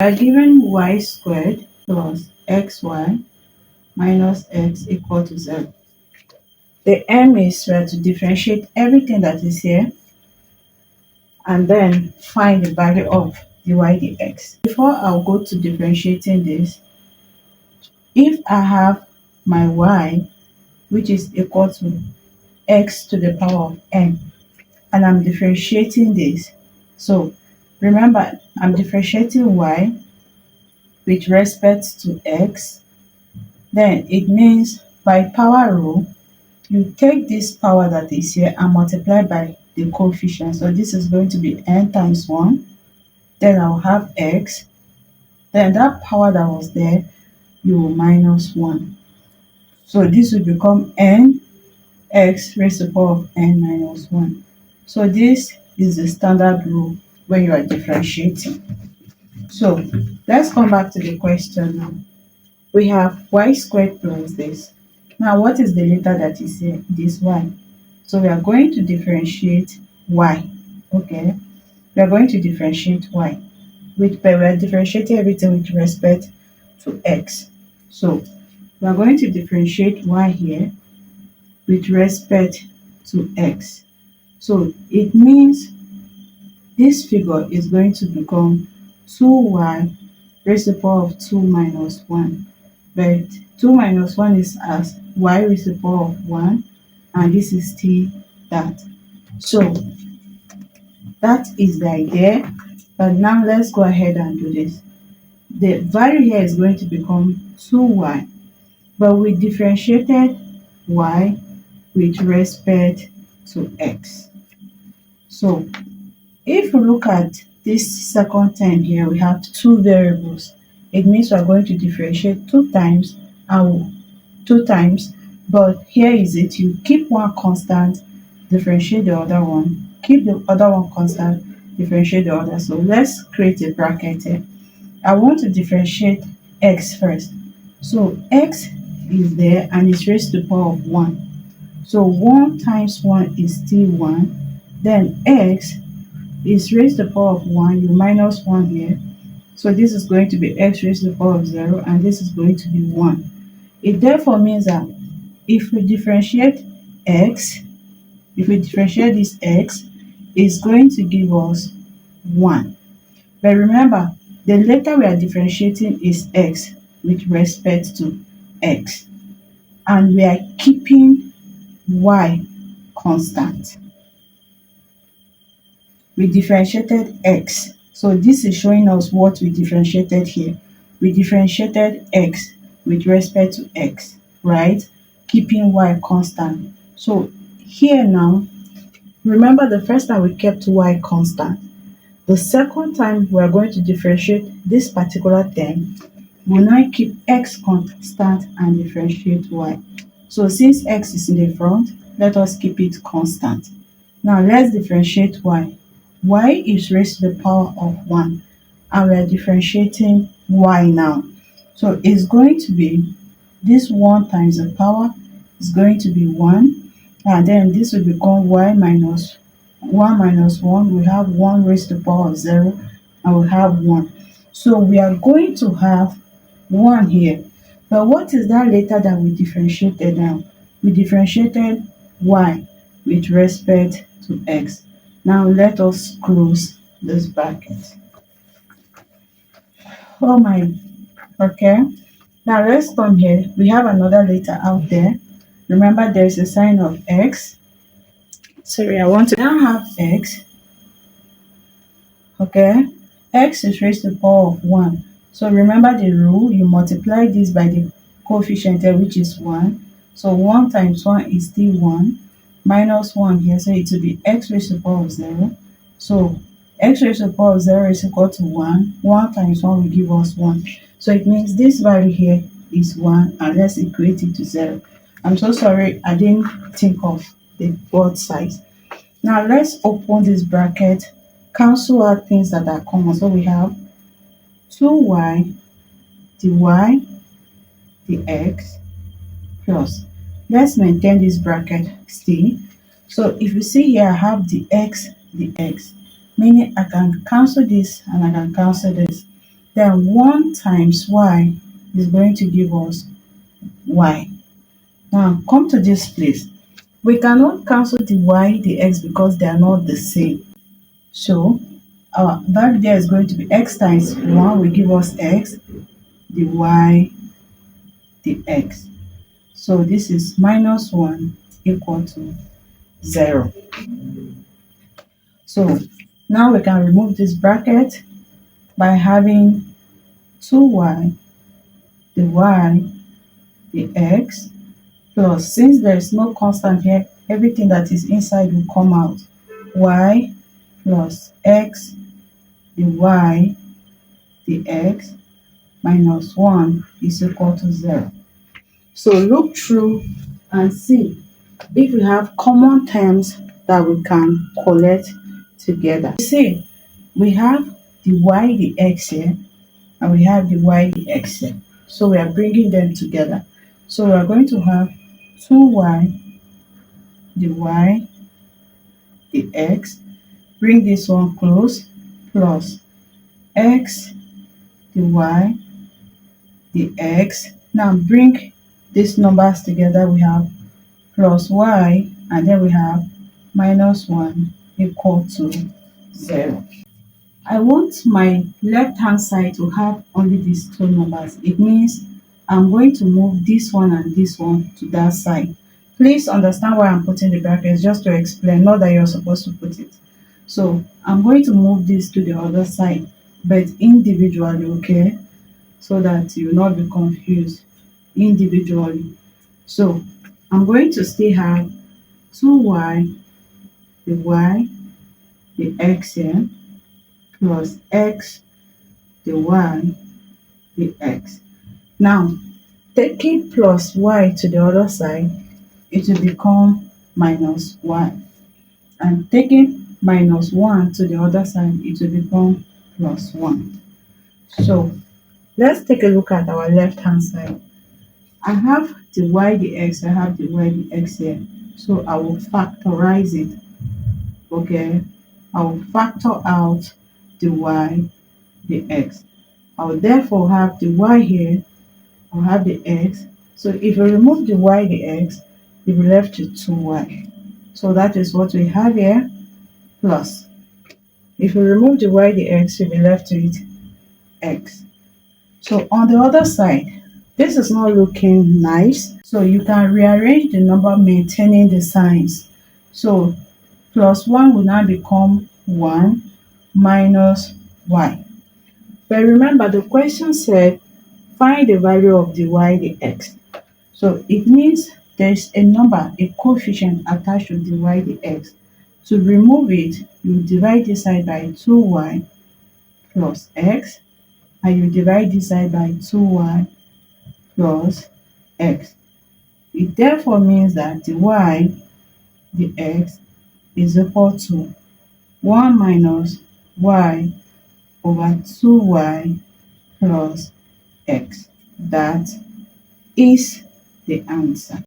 We are given y squared plus xy minus x equal to 0. The aim is to differentiate everything that is here and then find the value of dy dx. Before I'll go to differentiating this, if I have my y, which is equal to x to the power of n, and I'm differentiating this, so remember I'm differentiating y with respect to x, then it means by power rule, you take this power that is here and multiply by the coefficient. So this is going to be n times 1, then I'll have x, then that power that was there, you will minus 1. So this will become n x raised to the power of n minus 1. So this is the standard rule when you are differentiating. So let's come back to the question now. We have y squared plus this. Now what is the letter that is here? This y. So we are going to differentiate y. Okay, we are going to differentiate y. But we are differentiating everything with respect to x. So we are going to differentiate y here with respect to x. So it means this figure is going to become 2y raised to the power of 2 minus 1. But 2 minus 1 is as y raised to the power of 1, and this is still that. So that is the idea. But now let's go ahead and do this. The value here is going to become 2y, but we differentiated y with respect to x. So if we look at this second term here, we have two variables. It means we are going to differentiate two times, but here is it. You keep one constant, differentiate the other one, keep the other one constant, differentiate the other. So let's create a bracket here. I want to differentiate x first. So x is there and it's raised to the power of 1. So 1 times 1 is still 1. Then x is raised to the power of 1. You minus 1 here. So this is going to be x raised to the power of 0, and this is going to be 1. It therefore means that if we differentiate x, if we differentiate this x, it's going to give us 1. But remember, the letter we are differentiating is x with respect to x, and we are keeping y constant. We differentiated x. So this is showing us what we differentiated here. We differentiated x with respect to x, right? Keeping y constant. So here now, remember the first time we kept y constant. The second time we are going to differentiate this particular term, we'll now keep x constant and differentiate y. So since x is in the front, let us keep it constant. Now let's differentiate y. Y is raised to the power of 1, and we are differentiating y now. So it's going to be this 1 times the power is going to be 1, and then this will become y minus 1 minus 1. We have 1 raised to the power of 0, and we have 1. So we are going to have 1 here. But what is that letter that we differentiated now? We differentiated y with respect to x. Now let us close this bracket. Oh my, okay. Now let's come here. We have another letter out there. Remember there is a sign of x. Sorry, I want to now have x. Okay. X is raised to the power of 1. So remember the rule, you multiply this by the coefficient here, which is 1. So 1 times 1 is still 1. Minus 1 here, so it will be x raised to the power of 0. So x raised to the power of 0 is equal to 1. 1 times 1 will give us 1. So it means this value here is 1, and let's equate it to 0. I'm so sorry, I didn't think of the both sides. Now let's open this bracket, cancel out things that are common. So we have 2y, the y, the x, plus. Let's maintain this bracket still. So if you see here, I have the x, meaning I can cancel this and I can cancel this. Then 1 times y is going to give us y. Now come to this place. We cannot cancel the y, the x because they are not the same. So our value there is going to be x times 1 will give us x, the y, the x. So this is minus 1 equal to 0. So now we can remove this bracket by having 2y, the y, the x, plus, since there is no constant here, everything that is inside will come out. Y plus x, the y, the x, minus 1 is equal to 0. So look through and see if we have common terms that we can collect together. You see, we have the y, the x here, and we have the y, the x here. So we are bringing them together. So we are going to have 2y, the y, the x, bring this one close, plus x, the y, the x. Now bring these numbers together. We have plus y, and then we have minus 1 equal to 0. I want my left hand side to have only these two numbers. It means I'm going to move this one and this one to that side. Please understand why I'm putting the brackets, just to explain, not that you're supposed to put it. So I'm going to move this to the other side, but individually, okay? So that you will not be confused, individually. So I'm going to still have 2y, the y, the x here, plus x, the y, the x. Now, taking plus y to the other side, it will become minus y. And taking minus 1 to the other side, it will become plus 1. So let's take a look at our left hand side. I have the y, the x, I have the y, the x here. So I will factorize it. Okay, I will factor out the y, the x. I will therefore have the y here, I'll have the x. So if you remove the y, the x, you'll be left with 2y. So that is what we have here, plus. If you remove the y, the x, you'll be left with x. So on the other side, this is not looking nice. So you can rearrange the number maintaining the signs. So plus 1 will now become 1 minus y. But remember, the question said find the value of the y, the x. So it means there's a number, a coefficient attached to the y, the x. To remove it, you divide this side by 2y plus x, and you divide this side by 2y plus x. It therefore means that the y, the x, is equal to 1 minus y over 2y plus x. That is the answer.